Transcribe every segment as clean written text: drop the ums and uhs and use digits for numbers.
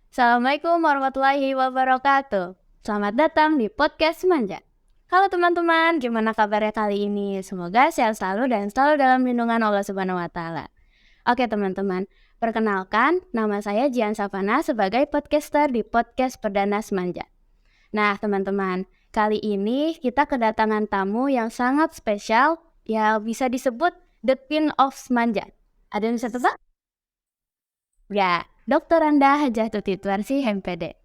Assalamualaikum warahmatullahi wabarakatuh. Selamat datang di podcast Manja. Halo teman-teman, gimana kabarnya kali ini? Semoga sehat selalu dan selalu dalam lindungan Allah Subhanahu wa taala. Oke teman-teman, perkenalkan nama saya Jian Savana sebagai podcaster di podcast perdana Semanja. Nah teman-teman, kali ini kita kedatangan tamu yang sangat spesial yang bisa disebut The Queen of Semanja. Ada yang bisa tebak? Ya, Dr. Anda Hajah Tuti Tuarsi MPD.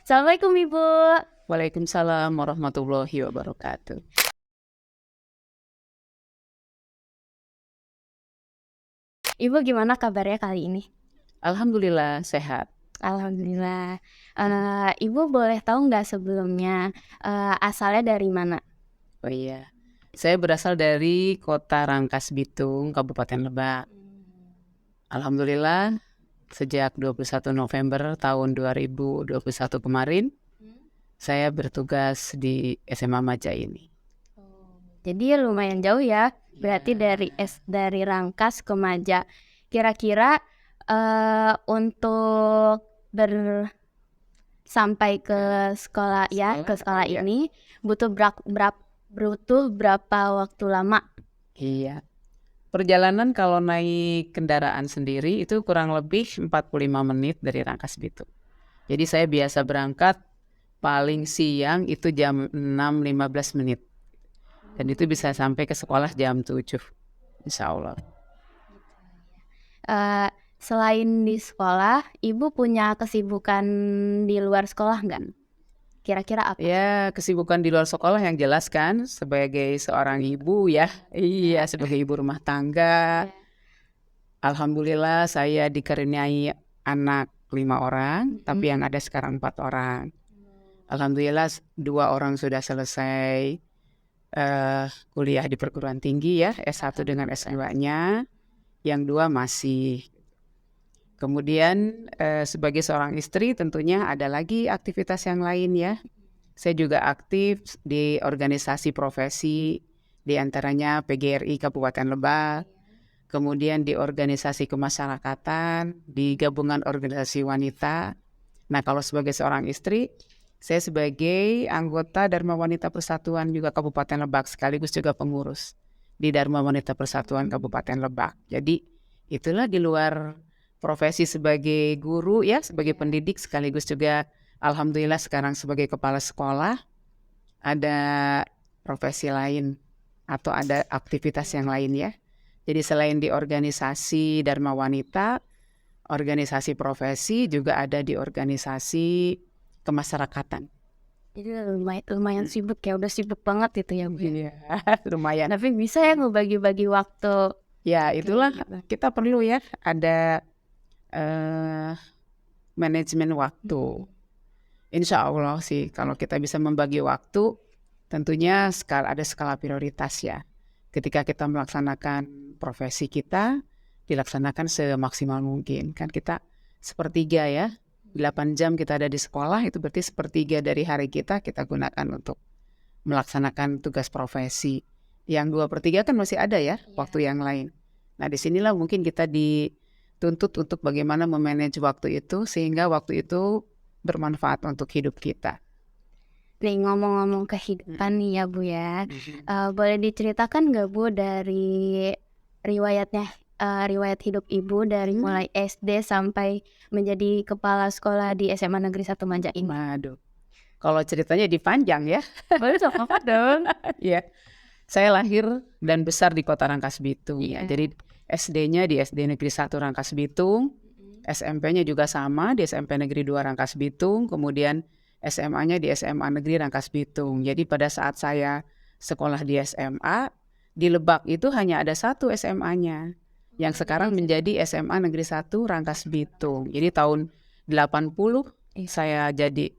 Assalamualaikum Ibu. Waalaikumsalam warahmatullahi wabarakatuh. Ibu gimana kabarnya kali ini? Alhamdulillah sehat. Alhamdulillah. Ibu boleh tahu nggak sebelumnya asalnya dari mana? Oh iya, saya berasal dari kota Rangkas Bitung, Kabupaten Lebak. Alhamdulillah sejak 21 November tahun 2021 kemarin saya bertugas di SMA Maja ini. Jadi lumayan jauh ya. Berarti dari Rangkas ke Maja. Kira-kira untuk sampai ke sekolah ini butuh berapa waktu lama? Iya. Perjalanan kalau naik kendaraan sendiri itu kurang lebih 45 menit dari Rangkas Bitung. Jadi saya biasa berangkat paling siang itu jam 6.15 menit. Dan itu bisa sampai ke sekolah jam 7. Insya Allah. Selain di sekolah, Ibu punya kesibukan di luar sekolah nggak? Kira-kira apa? Ya, kesibukan di luar sekolah yang jelas kan sebagai seorang ibu ya. Iya, sebagai ibu rumah tangga. Alhamdulillah saya dikaruniai anak 5 orang, tapi yang ada sekarang 4 orang. Alhamdulillah 2 orang sudah selesai kuliah di perguruan tinggi ya, S1 dengan S2-nya. Yang 2 masih. Kemudian sebagai seorang istri tentunya ada lagi aktivitas yang lain ya. Saya juga aktif di organisasi profesi, di antaranya PGRI Kabupaten Lebak, kemudian di organisasi kemasyarakatan, di gabungan organisasi wanita. Nah kalau sebagai seorang istri, saya sebagai anggota Dharma Wanita Persatuan juga Kabupaten Lebak, sekaligus juga pengurus di Dharma Wanita Persatuan Kabupaten Lebak. Jadi itulah di luar profesi sebagai guru ya, sebagai pendidik, sekaligus juga alhamdulillah sekarang sebagai kepala sekolah. Ada profesi lain atau ada aktivitas yang lain ya. Jadi selain di organisasi Dharma Wanita, organisasi profesi juga ada di organisasi kemasyarakatan. Jadi lumayan sibuk ya, udah sibuk banget itu ya Bu. Iya, lumayan. Tapi bisa ya ngebagi-bagi waktu. Ya itulah kita perlu ya ada manajemen waktu. Insya Allah sih kalau kita bisa membagi waktu, tentunya ada skala prioritas ya. Ketika kita melaksanakan profesi kita, dilaksanakan semaksimal mungkin. Kan kita sepertiga ya, 8 jam kita ada di sekolah, itu berarti sepertiga dari hari kita gunakan untuk melaksanakan tugas profesi. Yang 2/3 kan masih ada ya, waktu yang lain. Nah disinilah mungkin kita dituntut untuk bagaimana memanage waktu itu, sehingga waktu itu bermanfaat untuk hidup kita. Nih ngomong-ngomong kehidupan nih ya Bu ya, boleh diceritakan nggak Bu dari riwayat hidup Ibu dari mulai SD sampai menjadi kepala sekolah di SMA Negeri 1 Manja ini? Waduh, kalau ceritanya dipanjang ya. Boleh apa dong? Ya, saya lahir dan besar di kota Rangkas Bitung ya. Jadi SD-nya di SD Negeri 1 Rangkas Bitung, SMP-nya juga sama di SMP Negeri 2 Rangkas Bitung, kemudian SMA-nya di SMA Negeri Rangkas Bitung. Jadi pada saat saya sekolah di SMA, di Lebak itu hanya ada 1 SMA-nya, yang sekarang menjadi SMA Negeri 1 Rangkas Bitung. Jadi tahun 80 saya jadi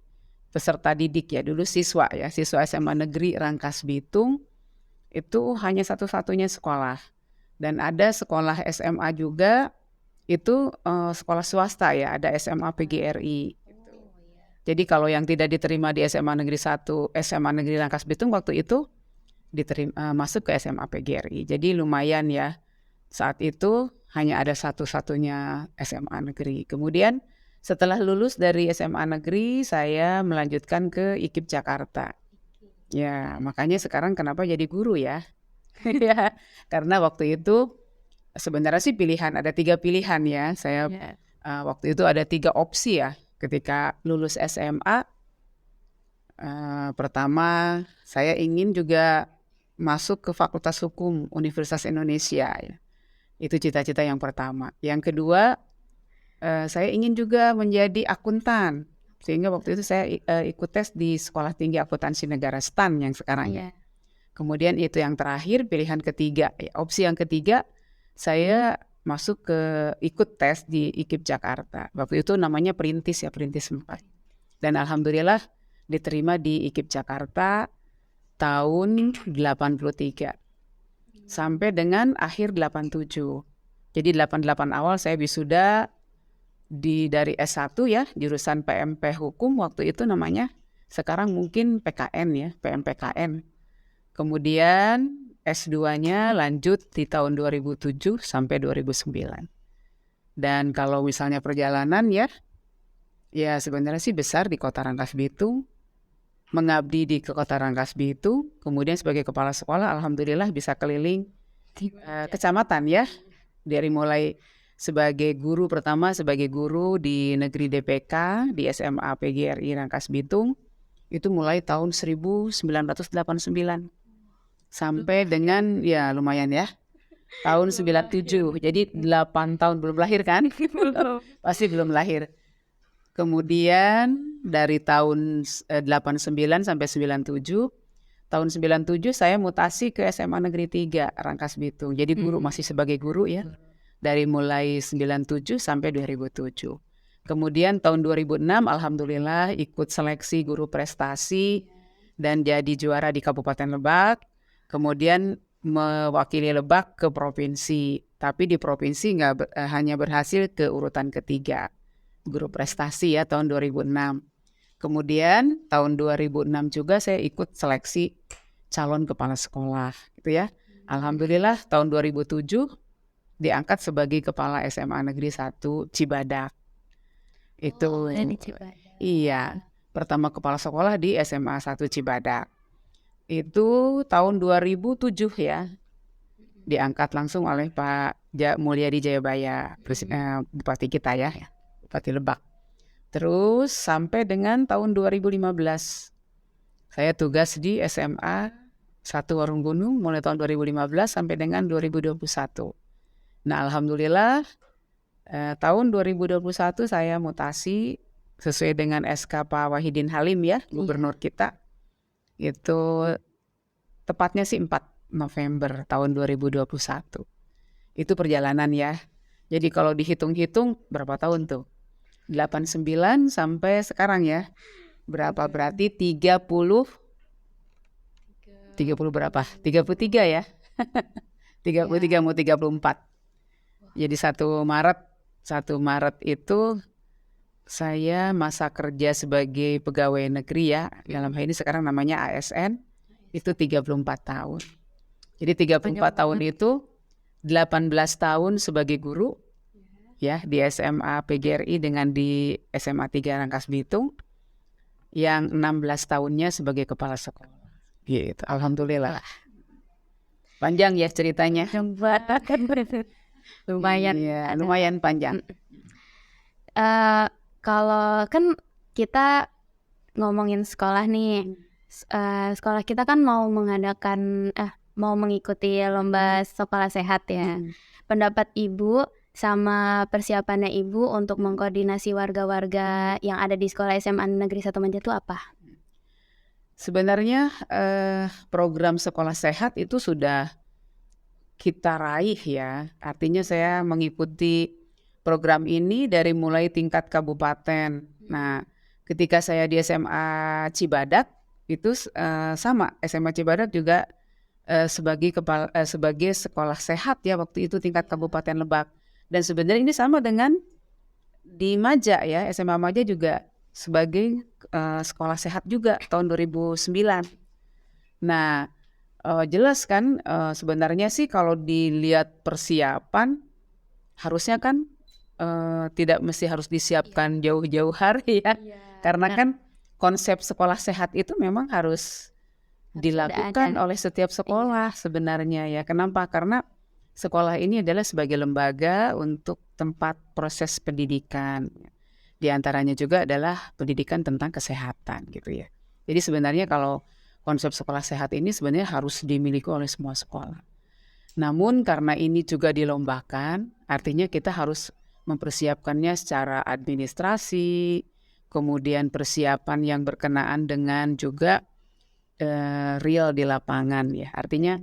peserta didik ya, dulu siswa SMA Negeri Rangkas Bitung, itu hanya satu-satunya sekolah. Dan ada sekolah SMA juga, itu sekolah swasta ya, ada SMA PGRI. Jadi kalau yang tidak diterima di SMA Negeri 1, SMA Negeri Rangkas Bitung waktu itu diterima masuk ke SMA PGRI. Jadi lumayan ya, Saat itu hanya ada satu-satunya SMA negeri. Kemudian setelah lulus dari SMA negeri, saya melanjutkan ke IKIP Jakarta. Ya, makanya sekarang kenapa jadi guru ya? Ya, karena waktu itu sebenarnya sih ada 3 pilihan ya. Saya waktu itu ada 3 opsi ya. Ketika lulus SMA, pertama saya ingin juga masuk ke Fakultas Hukum Universitas Indonesia. Ya. Itu cita-cita yang pertama. Yang kedua, saya ingin juga menjadi akuntan. Sehingga waktu itu saya ikut tes di Sekolah Tinggi Akuntansi Negara STAN yang sekarang ya. Kemudian itu yang terakhir, pilihan ketiga. Opsi yang ketiga, saya masuk ikut tes di IKIP Jakarta. Waktu itu namanya Perintis 4. Dan alhamdulillah diterima di IKIP Jakarta tahun 83. Sampai dengan akhir 87. Jadi 88 awal saya wisuda dari S1 ya, jurusan PMP Hukum waktu itu namanya. Sekarang mungkin PKN ya, PMPKN. Kemudian S2-nya lanjut di tahun 2007 sampai 2009. Dan kalau misalnya perjalanan ya sebenarnya sih besar di Kota Rangkas Bitung, mengabdi di Kota Rangkas Bitung, kemudian sebagai kepala sekolah alhamdulillah bisa keliling kecamatan ya, dari mulai sebagai guru pertama sebagai guru di negeri DPK di SMA PGRI Rangkas Bitung itu mulai tahun 1989 sampai dengan ya lumayan ya tahun 97. Jadi 8 tahun belum lahir kan? Pasti belum lahir. Kemudian dari tahun 89 sampai 97, tahun 97 saya mutasi ke SMA Negeri 3 Rangkas Bitung. Jadi guru masih sebagai guru ya. Dari mulai 97 sampai 2007. Kemudian tahun 2006 alhamdulillah ikut seleksi guru prestasi dan jadi juara di Kabupaten Lebak. Kemudian mewakili Lebak ke provinsi. Tapi di provinsi hanya berhasil ke urutan ketiga. Guru prestasi ya tahun 2006. Kemudian tahun 2006 juga saya ikut seleksi calon kepala sekolah gitu ya. Alhamdulillah tahun 2007 diangkat sebagai kepala SMA Negeri 1 Cibadak. Itu iya, pertama kepala sekolah di SMA 1 Cibadak. Itu tahun 2007 ya. Diangkat langsung oleh Pak Mulyadi Jayabaya, Bupati kita ya, Bupati Lebak. Terus sampai dengan tahun 2015 saya tugas di SMA 1 Warung Gunung mulai tahun 2015 sampai dengan 2021. Nah alhamdulillah tahun 2021 saya mutasi sesuai dengan SK Pak Wahidin Halim ya, gubernur kita. Itu tepatnya sih 4 November tahun 2021. Itu perjalanan ya. Jadi kalau dihitung-hitung berapa tahun tuh? 89 sampai sekarang ya. Berapa berarti 30 berapa? 33 ya. 33 mau 34. Jadi 1 Maret itu saya masa kerja sebagai pegawai negeri ya. Dalam hal ini sekarang namanya ASN. Itu 34 tahun. Jadi 34 tahun itu 18 tahun sebagai guru ya di SMA PGRI dengan di SMA 3 Rangkas Bitung. Yang 16 tahunnya sebagai kepala sekolah. Gitu. Alhamdulillah. Panjang ya ceritanya. Lumayan. Iya, lumayan panjang. Kalau kan kita ngomongin sekolah nih, sekolah kita kan mau mengikuti lomba sekolah sehat ya. Pendapat Ibu sama persiapannya Ibu untuk mengkoordinasi warga-warga yang ada di sekolah SMA Negeri 1 Manja itu apa? Sebenarnya program sekolah sehat itu sudah kita raih ya. Artinya saya mengikuti program ini dari mulai tingkat kabupaten. Nah, ketika saya di SMA Cibadak itu sama, SMA Cibadak juga sebagai sekolah sehat ya waktu itu tingkat Kabupaten Lebak. Dan sebenarnya ini sama dengan di Maja ya, SMA Maja juga sebagai sekolah sehat juga tahun 2009. Nah, Jelas kan, sebenarnya sih kalau dilihat persiapan, harusnya kan, tidak mesti harus disiapkan jauh-jauh hari ya. Karena Benar. kan konsep sekolah sehat itu memang harus Harus ada. dilakukan oleh setiap sekolah sebenarnya ya. Kenapa? Karena sekolah ini adalah sebagai lembaga untuk tempat proses pendidikan. Di antaranya juga adalah pendidikan tentang kesehatan gitu ya. Jadi sebenarnya kalau konsep sekolah sehat ini sebenarnya harus dimiliki oleh semua sekolah. Namun karena ini juga dilombakan, artinya kita harus mempersiapkannya secara administrasi, kemudian persiapan yang berkenaan dengan juga real di lapangan ya. Artinya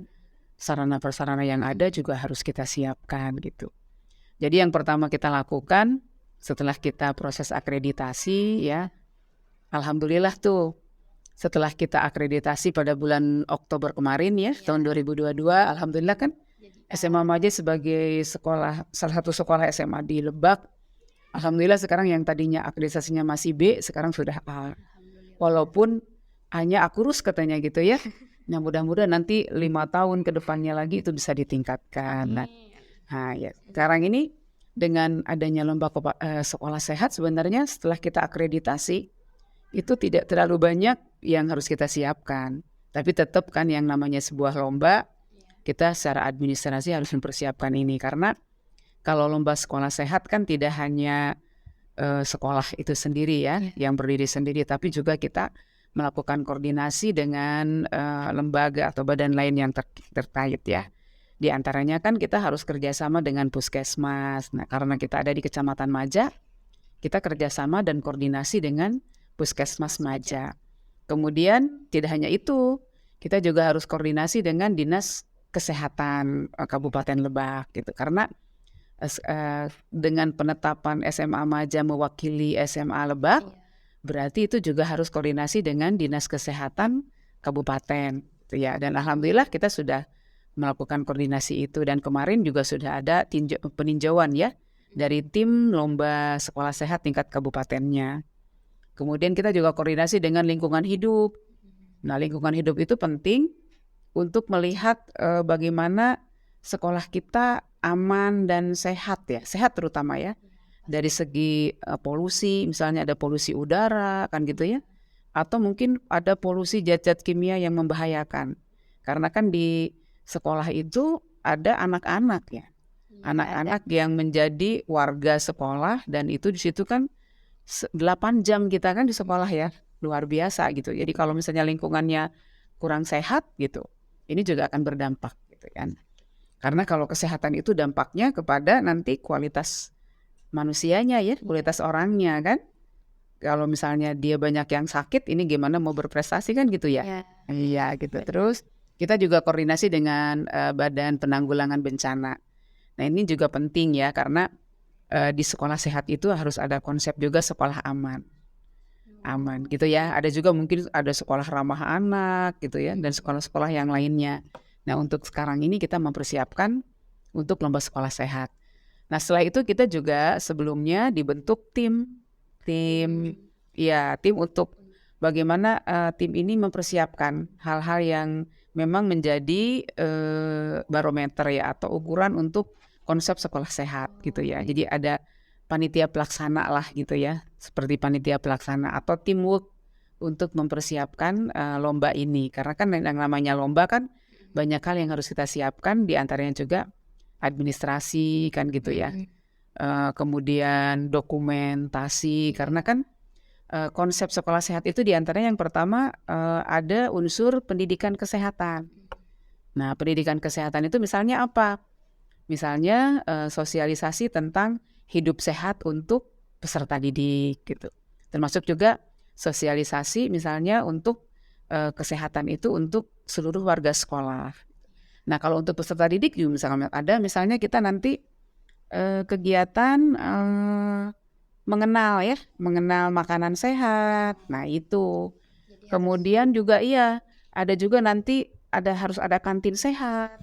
sarana prasarana yang ada juga harus kita siapkan gitu. Jadi yang pertama kita lakukan setelah kita proses akreditasi ya, alhamdulillah tuh setelah kita akreditasi pada bulan Oktober kemarin ya, tahun 2022, alhamdulillah kan SMA Maje sebagai salah satu sekolah SMA di Lebak, alhamdulillah sekarang yang tadinya akreditasinya masih B, sekarang sudah A. Walaupun hanya A kurus katanya gitu ya. Nah mudah-mudahan nanti 5 tahun ke depannya lagi itu bisa ditingkatkan. Nah ya sekarang ini dengan adanya lomba sekolah sehat sebenarnya setelah kita akreditasi itu tidak terlalu banyak yang harus kita siapkan. Tapi tetap kan yang namanya sebuah lomba, kita secara administrasi harus mempersiapkan ini. Karena kalau lomba sekolah sehat kan tidak hanya sekolah itu sendiri ya, yang berdiri sendiri, tapi juga kita melakukan koordinasi dengan lembaga atau badan lain yang terkait ya. Di antaranya kan kita harus kerjasama dengan puskesmas. Nah karena kita ada di Kecamatan Maja, kita kerjasama dan koordinasi dengan puskesmas Maja. Kemudian tidak hanya itu, kita juga harus koordinasi dengan Dinas Kesehatan Kabupaten Lebak gitu. Karena dengan penetapan SMA Maja mewakili SMA Lebak, berarti itu juga harus koordinasi dengan Dinas Kesehatan Kabupaten gitu ya. Dan alhamdulillah kita sudah melakukan koordinasi itu dan kemarin juga sudah ada peninjauan ya dari tim lomba sekolah sehat tingkat kabupatennya. Kemudian kita juga koordinasi dengan lingkungan hidup. Nah, lingkungan hidup itu penting untuk melihat bagaimana sekolah kita aman dan sehat ya, sehat terutama ya. Dari segi polusi, misalnya ada polusi udara kan gitu ya. Atau mungkin ada polusi zat-zat kimia yang membahayakan. Karena kan di sekolah itu ada anak-anak ya. Anak-anak yang menjadi warga sekolah dan itu di situ kan 8 jam kita kan di sekolah ya. Luar biasa gitu. Jadi kalau misalnya lingkungannya kurang sehat gitu, ini juga akan berdampak gitu kan. Karena kalau kesehatan itu dampaknya kepada nanti kualitas manusianya ya, kualitas orangnya kan. Kalau misalnya dia banyak yang sakit, ini gimana mau berprestasi kan gitu ya. Iya gitu. Terus kita juga koordinasi dengan Badan Penanggulangan Bencana. Nah ini juga penting ya karena di sekolah sehat itu harus ada konsep juga sekolah aman. Aman gitu ya. Ada juga mungkin ada sekolah ramah anak gitu ya dan sekolah-sekolah yang lainnya. Nah untuk sekarang ini kita mempersiapkan untuk lomba sekolah sehat. Nah setelah itu kita juga sebelumnya dibentuk tim untuk bagaimana tim ini mempersiapkan hal-hal yang memang menjadi barometer ya atau ukuran untuk konsep sekolah sehat gitu ya. Jadi ada panitia pelaksana lah gitu ya, seperti panitia pelaksana atau teamwork untuk mempersiapkan lomba ini. Karena kan yang namanya lomba kan banyak hal yang harus kita siapkan, di antaranya juga administrasi kan gitu ya. Kemudian dokumentasi, karena kan konsep sekolah sehat itu diantaranya yang pertama ada unsur pendidikan kesehatan. Nah pendidikan kesehatan itu misalnya apa? Misalnya sosialisasi tentang hidup sehat untuk peserta didik gitu. Termasuk juga sosialisasi misalnya untuk kesehatan itu untuk seluruh warga sekolah. Nah kalau untuk peserta didik juga misalnya kita nanti kegiatan mengenal makanan sehat. Nah itu. Kemudian juga ada juga nanti harus ada kantin sehat,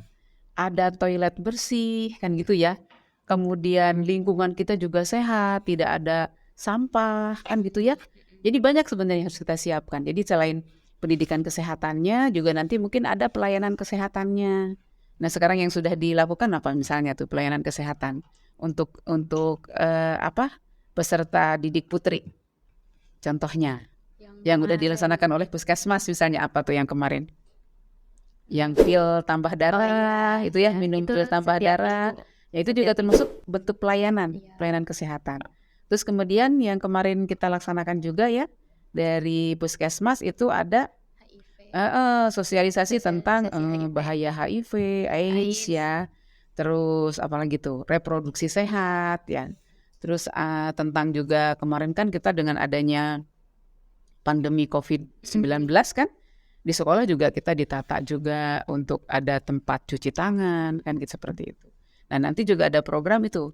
ada toilet bersih kan gitu ya. Kemudian lingkungan kita juga sehat, tidak ada sampah kan gitu ya. Jadi banyak sebenarnya yang harus kita siapkan. Jadi selain pendidikan kesehatannya, juga nanti mungkin ada pelayanan kesehatannya. Nah, sekarang yang sudah dilakukan apa misalnya tuh pelayanan kesehatan untuk peserta didik putri. Contohnya yang udah dilaksanakan oleh puskesmas misalnya apa tuh yang kemarin? Yang pil tambah darah itu ya, minum pil tambah darah. Ya itu juga termasuk bentuk pelayanan kesehatan. Terus kemudian yang kemarin kita laksanakan juga ya dari puskesmas itu ada sosialisasi tentang bahaya HIV, AIDS ya. Terus apalagi tuh reproduksi sehat ya. Terus tentang juga kemarin kan kita dengan adanya pandemi COVID-19 kan di sekolah juga kita ditata juga untuk ada tempat cuci tangan kan gitu seperti itu. Nah, nanti juga ada program itu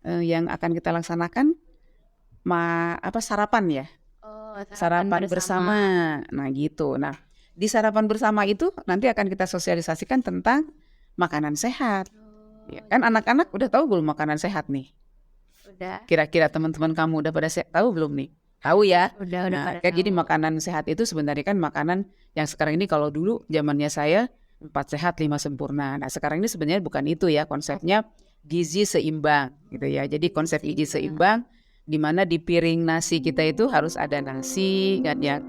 yang akan kita laksanakan sarapan ya. Sarapan bersama. Nah, gitu. Nah, di sarapan bersama itu nanti akan kita sosialisasikan tentang makanan sehat. Ya, kan anak-anak udah tahu belum makanan sehat nih? Udah. Kira-kira teman-teman kamu udah pada tahu belum nih? Tahu ya? Udah Nah, pada jadi tahu. makanan sehat itu sebenarnya kan makanan yang sekarang ini kalau dulu zamannya saya 4 sehat 5 sempurna. Nah, sekarang ini sebenarnya bukan itu ya, konsepnya gizi seimbang gitu ya. Jadi konsep gizi seimbang di mana di piring nasi kita itu harus ada nasi kan yang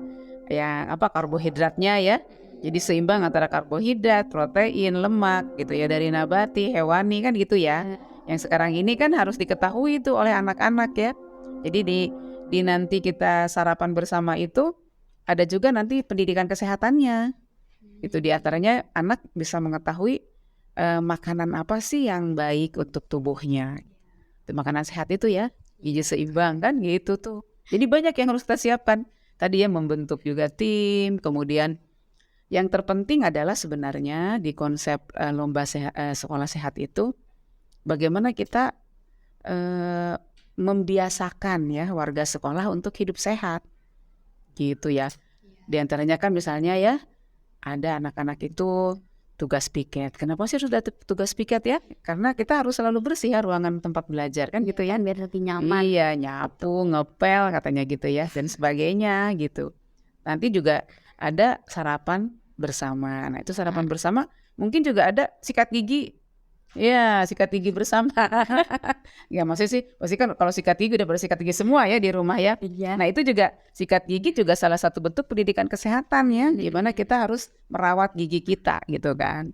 karbohidratnya ya. Jadi seimbang antara karbohidrat, protein, lemak gitu ya dari nabati, hewani kan gitu ya. Yang sekarang ini kan harus diketahui itu oleh anak-anak ya. Jadi di nanti kita sarapan bersama itu ada juga nanti pendidikan kesehatannya. Itu diantaranya anak bisa mengetahui makanan apa sih yang baik untuk tubuhnya. Itu makanan sehat itu ya, gizi seimbang kan gitu tuh. Jadi banyak yang harus kita siapkan. Tadi ya membentuk juga tim, kemudian yang terpenting adalah sebenarnya di konsep lomba sekolah sehat itu bagaimana kita membiasakan ya warga sekolah untuk hidup sehat. Gitu ya. Di antaranya kan misalnya ya ada anak-anak itu tugas piket. Kenapa sih sudah tugas piket ya? Karena kita harus selalu bersih ya ruangan tempat belajar kan gitu ya. Biar lebih nyaman. Iya, nyapu, ngepel katanya gitu ya dan sebagainya gitu. Nanti juga ada sarapan bersama. Nah, itu sarapan bersama mungkin juga ada sikat gigi. Ya, sikat gigi bersama. Ya maksudnya sih, pasti kan kalau sikat gigi udah pada sikat gigi semua ya di rumah ya. Nah itu juga sikat gigi juga salah satu bentuk pendidikan kesehatan ya, gimana kita harus merawat gigi kita gitu kan.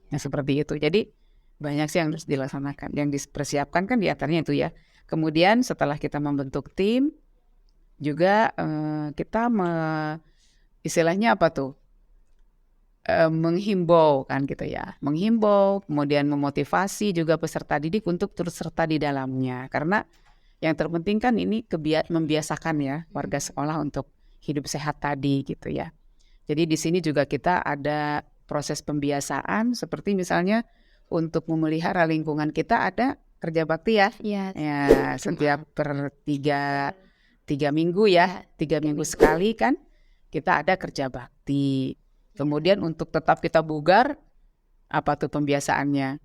Nah seperti itu. Jadi banyak sih yang harus dilaksanakan. Yang dipersiapkan kan diantaranya itu ya. Kemudian setelah kita membentuk tim, juga kita istilahnya apa tuh? Menghimbau kan gitu ya, menghimbau, kemudian memotivasi juga peserta didik untuk turut serta di dalamnya. Karena yang terpenting kan ini membiasakan ya warga sekolah untuk hidup sehat tadi gitu ya. Jadi di sini juga kita ada proses pembiasaan seperti misalnya untuk memelihara lingkungan kita ada kerja bakti ya. Iya. Ya setiap per tiga minggu ya, 3 minggu sekali kan kita ada kerja bakti. Kemudian untuk tetap kita bugar, apa tuh pembiasaannya?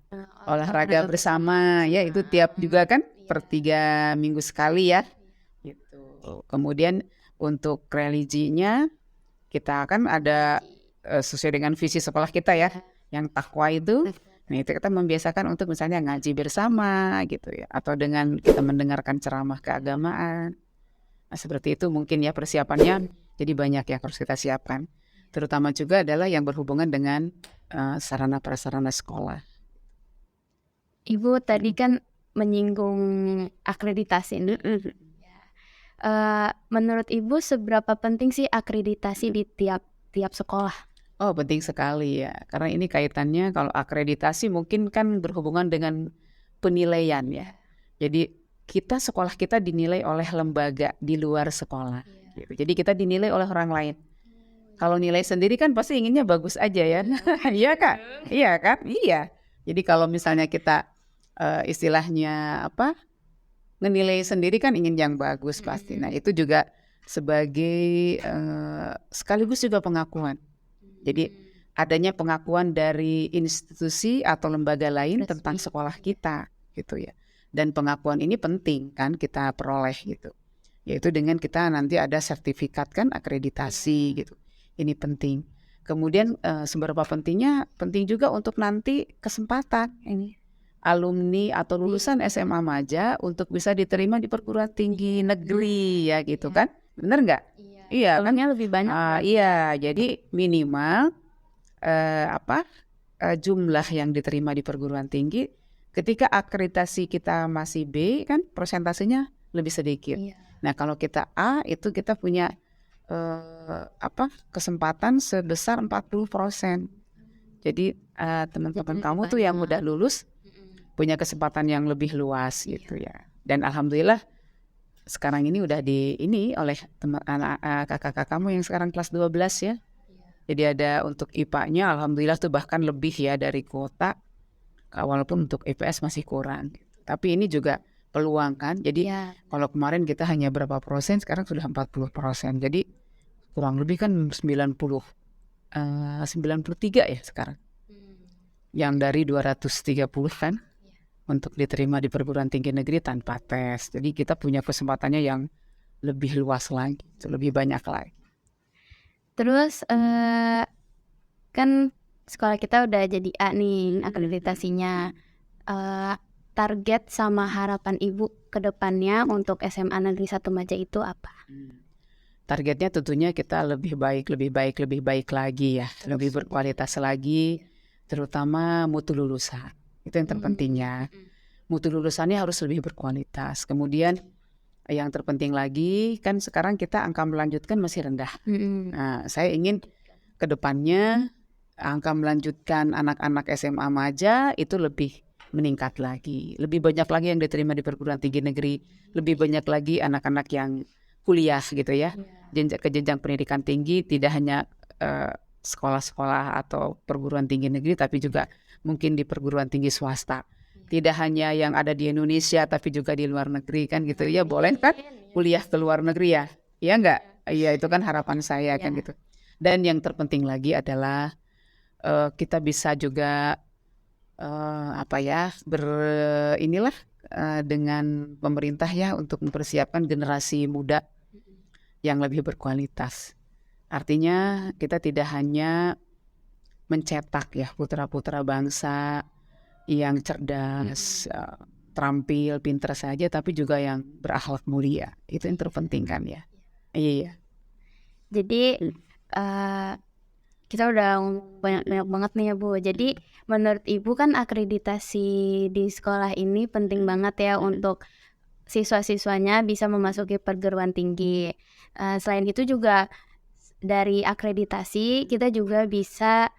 Olahraga bersama, ya itu tiap juga kan per 3 minggu sekali ya. Gitu. Kemudian untuk religinya, kita kan ada sesuai dengan visi sekolah kita ya, yang takwa itu. Nah itu kita membiasakan untuk misalnya ngaji bersama gitu ya, atau dengan kita mendengarkan ceramah keagamaan. Nah seperti itu mungkin ya persiapannya, jadi banyak yang harus kita siapkan. Terutama juga adalah yang berhubungan dengan sarana prasarana sekolah. Ibu tadi kan menyinggung akreditasi. Menurut Ibu seberapa penting sih akreditasi di tiap sekolah? Oh penting sekali ya, karena ini kaitannya kalau akreditasi mungkin kan berhubungan dengan penilaian ya. Jadi sekolah kita dinilai oleh lembaga di luar sekolah. Gitu. Jadi kita dinilai oleh orang lain. Kalau nilai sendiri kan pasti inginnya bagus aja ya. Iya Kak? Iya kan? Iya. Jadi kalau misalnya kita istilahnya ngenilai sendiri kan ingin yang bagus pasti. Nah itu juga sebagai sekaligus juga pengakuan. Jadi adanya pengakuan dari institusi atau lembaga lain tentang sekolah kita gitu ya. Dan pengakuan ini penting kan kita peroleh gitu. Yaitu dengan kita nanti ada sertifikat kan akreditasi gitu. Ini penting. Kemudian seberapa pentingnya, penting juga untuk nanti kesempatan ini alumni atau lulusan SMA Maja untuk bisa diterima di perguruan tinggi negeri ya gitu kan, bener nggak? Iya kan? Peluangnya lebih banyak. Iya, jadi minimal jumlah yang diterima di perguruan tinggi ketika akreditasi kita masih B kan persentasenya lebih sedikit. Iya. Nah kalau kita A itu kita punya kesempatan sebesar 40%. Jadi teman-teman kamu tuh yang udah lulus punya kesempatan yang lebih luas gitu ya. Dan alhamdulillah sekarang ini udah ini oleh kakak-kakak kamu yang sekarang kelas 12 ya. Jadi ada untuk IPA-nya alhamdulillah tuh bahkan lebih ya dari kuota. Walaupun untuk IPS masih kurang. Tapi ini juga peluang kan. Jadi kalau kemarin kita hanya berapa persen, sekarang sudah 40%. Jadi kurang lebih kan 93 ya sekarang. Yang dari 230 kan untuk diterima di perguruan tinggi negeri tanpa tes. Jadi kita punya kesempatannya yang lebih luas lagi, lebih banyak lagi. Terus kan sekolah kita udah jadi A nih akreditasinya. Target sama harapan Ibu ke depannya untuk SMA Negeri 1 Maja itu apa? Targetnya tentunya kita lebih baik lagi ya, lebih berkualitas lagi, terutama mutu lulusan. Itu yang terpentingnya. Mutu lulusannya harus lebih berkualitas. Kemudian yang terpenting lagi kan sekarang kita angka melanjutkan masih rendah. Nah, saya ingin ke depannya angka melanjutkan anak-anak SMA Maja itu lebih meningkat lagi. Lebih banyak lagi yang diterima di perguruan tinggi negeri, lebih banyak lagi anak-anak yang kuliah gitu ya. Ke jenjang pendidikan tinggi, tidak hanya sekolah-sekolah atau perguruan tinggi negeri, tapi juga mungkin di perguruan tinggi swasta. Tidak hanya yang ada di Indonesia, tapi juga di luar negeri kan gitu. Ya boleh kan kuliah ke luar negeri ya? Iya enggak? Iya itu kan harapan saya kan gitu. Dan yang terpenting lagi adalah kita bisa juga dengan pemerintah ya untuk mempersiapkan generasi muda yang lebih berkualitas. Artinya kita tidak hanya mencetak ya putra-putra bangsa yang cerdas, terampil, pintar saja, tapi juga yang berakhlak mulia. Itu yang terpenting kan ya. Iya. Jadi kita udah banyak banget nih ya Bu. Jadi menurut Ibu kan akreditasi di sekolah ini penting banget ya untuk siswa-siswanya bisa memasuki perguruan tinggi. Selain itu juga dari akreditasi kita juga bisa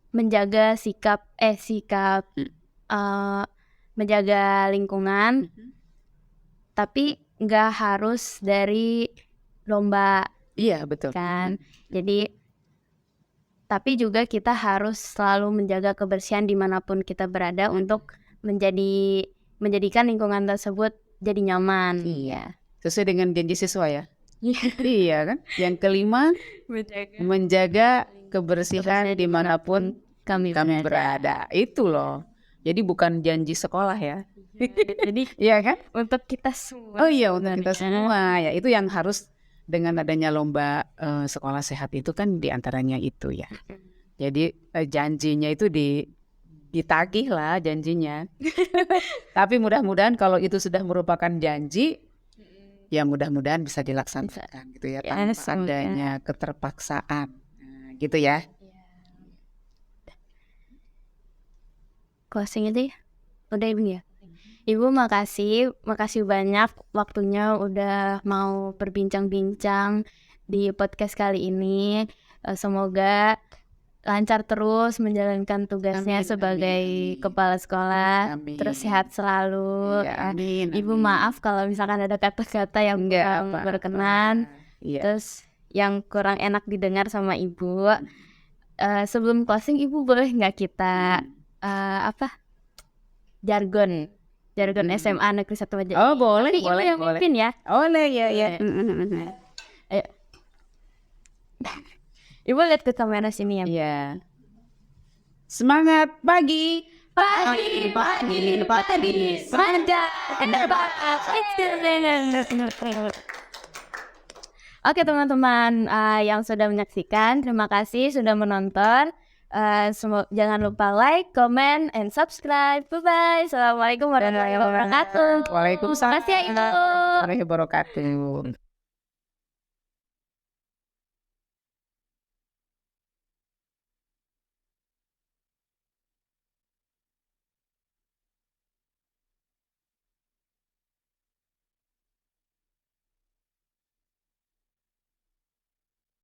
menjaga sikap menjaga lingkungan, tapi nggak harus dari lomba. Iya betul kan. Jadi tapi juga kita harus selalu menjaga kebersihan dimanapun kita berada untuk menjadikan lingkungan tersebut jadi nyaman. Iya. Sesuai dengan janji siswa ya. Iya kan. Yang kelima menjaga kebersihan dimanapun kami berada. Itu loh. Jadi bukan janji sekolah ya. Jadi iya kan? untuk kita semua. Oh iya untuk kita semua ya. Itu yang harus dengan adanya lomba sekolah sehat itu kan diantaranya itu ya. Jadi janjinya itu ditagih lah janjinya. Tapi mudah-mudahan kalau itu sudah merupakan janji, ya mudah-mudahan bisa dilaksanakan gitu ya tanpa adanya keterpaksaan. Nah, gitu ya. Closing aja ya. Udah Ibu ya. Ibu makasih banyak waktunya udah mau berbincang-bincang di podcast kali ini. Semoga lancar terus menjalankan tugasnya sebagai kepala sekolah. Amin. Terus sehat selalu. Ya, amin. Ibu maaf kalau misalkan ada kata-kata yang kurang berkenan. Terus yang kurang enak didengar sama Ibu. Sebelum closing Ibu boleh nggak kita jargon SMA Negeri 1 Maja. Oh boleh, tapi boleh, Ibu yang mimpin ya. Boleh ya. Ayo. Ibu lihat ke kamera sini ya. Iya. Semangat pagi. Semangat. Oke teman-teman yang sudah menyaksikan, terima kasih sudah menonton. Jangan lupa like, comment, and subscribe. Bye-bye. Assalamualaikum warahmatullahi wabarakatuh. Waalaikumsalam Terima kasih ya Ibu. warahmatullahi wabarakatuh.